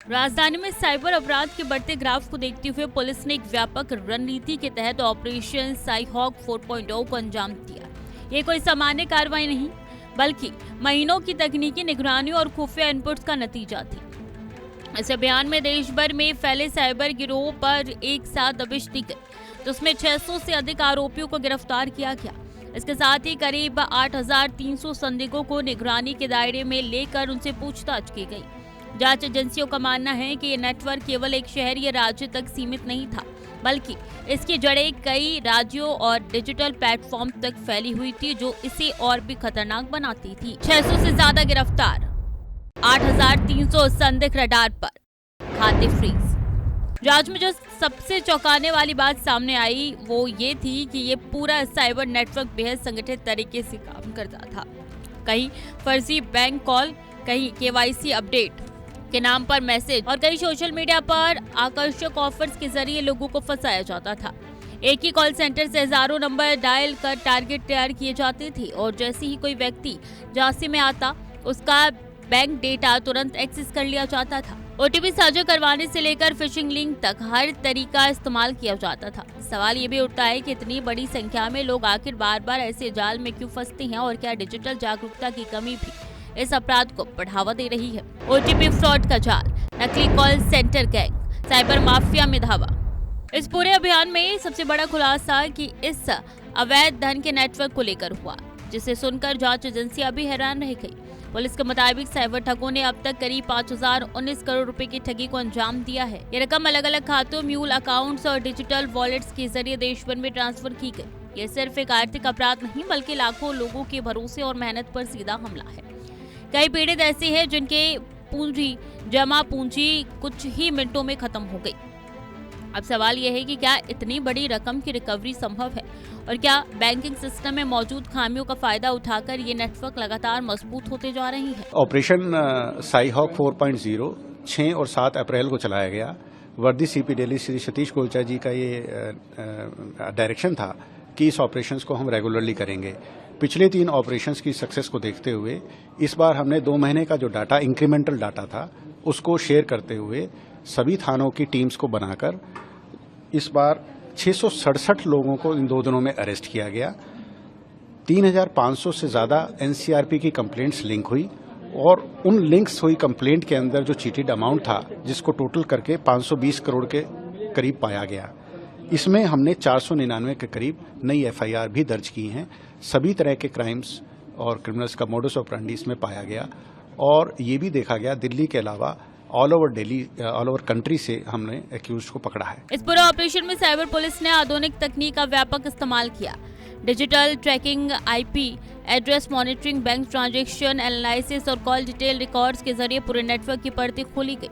राजधानी में साइबर अपराध के बढ़ते ग्राफ को देखते हुए पुलिस ने एक व्यापक रणनीति के तहत ऑपरेशन साइहॉक 4.0 को अंजाम दिया। ये कोई सामान्य कार्रवाई नहीं, बल्कि महीनों की तकनीकी निगरानी और खुफिया इनपुट्स का नतीजा थी। इस अभियान में देश भर में फैले साइबर गिरोह पर एक साथ दबिश दी गई, तो उसमें 600 से अधिक आरोपियों को गिरफ्तार किया गया। इसके साथ ही करीब 8,300 संदिग्धों को निगरानी के दायरे में लेकर उनसे पूछताछ की गई। जांच एजेंसियों का मानना है कि ये नेटवर्क केवल एक शहर या राज्य तक सीमित नहीं था, बल्कि इसकी जड़ें कई राज्यों और डिजिटल प्लेटफॉर्म तक फैली हुई थी, जो इसे और भी खतरनाक बनाती थी। 600 से ज्यादा गिरफ्तार, 8,300 संदिग्ध रडार पर, खाते फ्रीज। जांच में जो सबसे चौंकाने वाली बात सामने आई वो ये थी कि ये पूरा साइबर नेटवर्क बेहद संगठित तरीके से काम करता था। कहीं फर्जी बैंक कॉल, कहीं केवाईसी अपडेट के नाम पर मैसेज और कई सोशल मीडिया पर आकर्षक ऑफर्स के जरिए लोगों को फंसाया जाता था। एक ही कॉल सेंटर से हजारों नंबर डायल कर टारगेट तैयार किए जाते थे और जैसे ही कोई व्यक्ति झांसे में आता, उसका बैंक डेटा तुरंत एक्सेस कर लिया जाता था। ओटीपी साझा करवाने से लेकर फिशिंग लिंक तक हर तरीका इस्तेमाल किया जाता था। सवाल ये भी उठता है कि इतनी बड़ी संख्या में लोग आखिर बार बार ऐसे जाल में क्यों फंसते हैं और क्या डिजिटल जागरूकता की कमी भी इस अपराध को बढ़ावा दे रही है। ओटीपी फ्रॉड का जाल, नकली call centre gang, cyber mafia में धावा। इस पूरे अभियान में सबसे बड़ा खुलासा कि इस अवैध धन के नेटवर्क को लेकर हुआ, जिसे सुनकर जांच एजेंसियां भी हैरान रह गई। पुलिस के मुताबिक साइबर ठगों ने अब तक करीब 5,019 करोड़ रुपए की ठगी को अंजाम दिया है। ये रकम अलग अलग खातों, म्यूल अकाउंट्स और डिजिटल वॉलेट्स के जरिए देश भर में ट्रांसफर की गई। ये सिर्फ एक आर्थिक अपराध नहीं, बल्कि लाखों लोगों के भरोसे और मेहनत पर सीधा हमला है। कई पीड़ित ऐसे हैं जिनके जमा पूंजी कुछ ही मिनटों में खत्म हो गई। अब सवाल यह है कि क्या इतनी बड़ी रकम की रिकवरी संभव है और क्या बैंकिंग सिस्टम में मौजूद खामियों का फायदा उठाकर ये नेटवर्क लगातार मजबूत होते जा रही है। ऑपरेशन साइहॉक 4.0 6 और 7 अप्रैल को चलाया गया। वर्दी सीपी दिल्ली श्री सतीश गोलचा जी का ये डायरेक्शन था कि इस ऑपरेशंस को हम रेगुलरली करेंगे। पिछले 3 ऑपरेशंस की सक्सेस को देखते हुए इस बार हमने 2 महीने का जो डाटा, इंक्रीमेंटल डाटा था, उसको शेयर करते हुए सभी थानों की टीम्स को बनाकर इस बार 667 लोगों को इन 2 दिनों में अरेस्ट किया गया। 3,500 से ज्यादा एनसीआरपी की कंप्लेंट्स लिंक हुई और उन लिंक्स हुई कंप्लेंट के अंदर जो चीटेड अमाउंट था, जिसको टोटल करके 520 करोड़ के करीब पाया गया। इसमें हमने 499 के करीब नई एफआईआर भी दर्ज की हैं। सभी तरह के क्राइम्स और क्रिमिनल्स का मोडस ऑपरेंडी इसमें पाया गया और ये भी देखा गया दिल्ली के अलावा ऑल ओवर कंट्री से हमने एक्यूज्ड को पकड़ा है। इस पूरे ऑपरेशन में साइबर पुलिस ने आधुनिक तकनीक का व्यापक इस्तेमाल किया। Digital tracking, IP address monitoring, bank transaction analysis और कॉल डिटेल रिकॉर्ड्स के जरिए पूरे नेटवर्क की परतें खोली गई।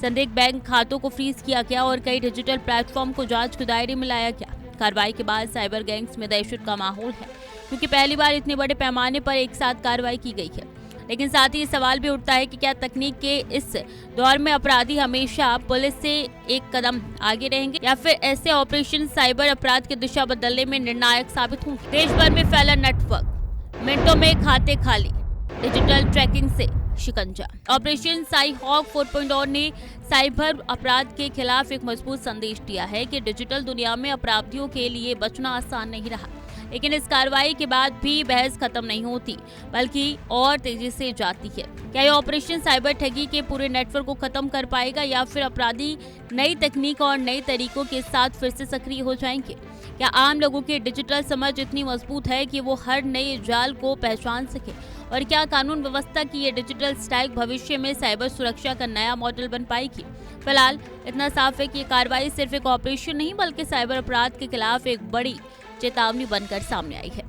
संदिग्ध बैंक खातों को फ्रीज किया गया और कई डिजिटल प्लेटफॉर्म को जांच के दायरे में लाया गया। कार्रवाई के बाद साइबर गैंग्स में दहशत का माहौल है, क्योंकि पहली बार इतने बड़े पैमाने पर एक साथ कार्रवाई की गई है। लेकिन साथ ही सवाल भी उठता है कि क्या तकनीक के इस दौर में अपराधी हमेशा पुलिस से एक कदम आगे रहेंगे या फिर ऐसे ऑपरेशन साइबर अपराध की दिशा बदलने में निर्णायक साबित होंगे। देश भर में फैला नेटवर्क, मिनटों में खाते खाली, डिजिटल ट्रैकिंग से शिकंजा। ऑपरेशन साइहॉक 4.0 ने साइबर अपराध के खिलाफ एक मजबूत संदेश दिया है कि डिजिटल दुनिया में अपराधियों के लिए बचना आसान नहीं रहा। लेकिन इस कार्रवाई के बाद भी बहस खत्म नहीं होती, बल्कि और तेजी से जाती है। क्या ये ऑपरेशन साइबर ठगी के पूरे नेटवर्क को खत्म कर पाएगा या फिर अपराधी नई तकनीक और नए तरीकों के साथ फिर से सक्रिय हो जाएंगे? क्या आम लोगों की डिजिटल समझ इतनी मजबूत है कि वो हर नए जाल को पहचान सके? और क्या कानून व्यवस्था की ये डिजिटल स्टैक भविष्य में साइबर सुरक्षा का नया मॉडल बन पाएगी? फिलहाल इतना साफ है कि ये कार्रवाई सिर्फ एक ऑपरेशन नहीं, बल्कि साइबर अपराध के खिलाफ एक बड़ी चेतावनी बनकर सामने आई है।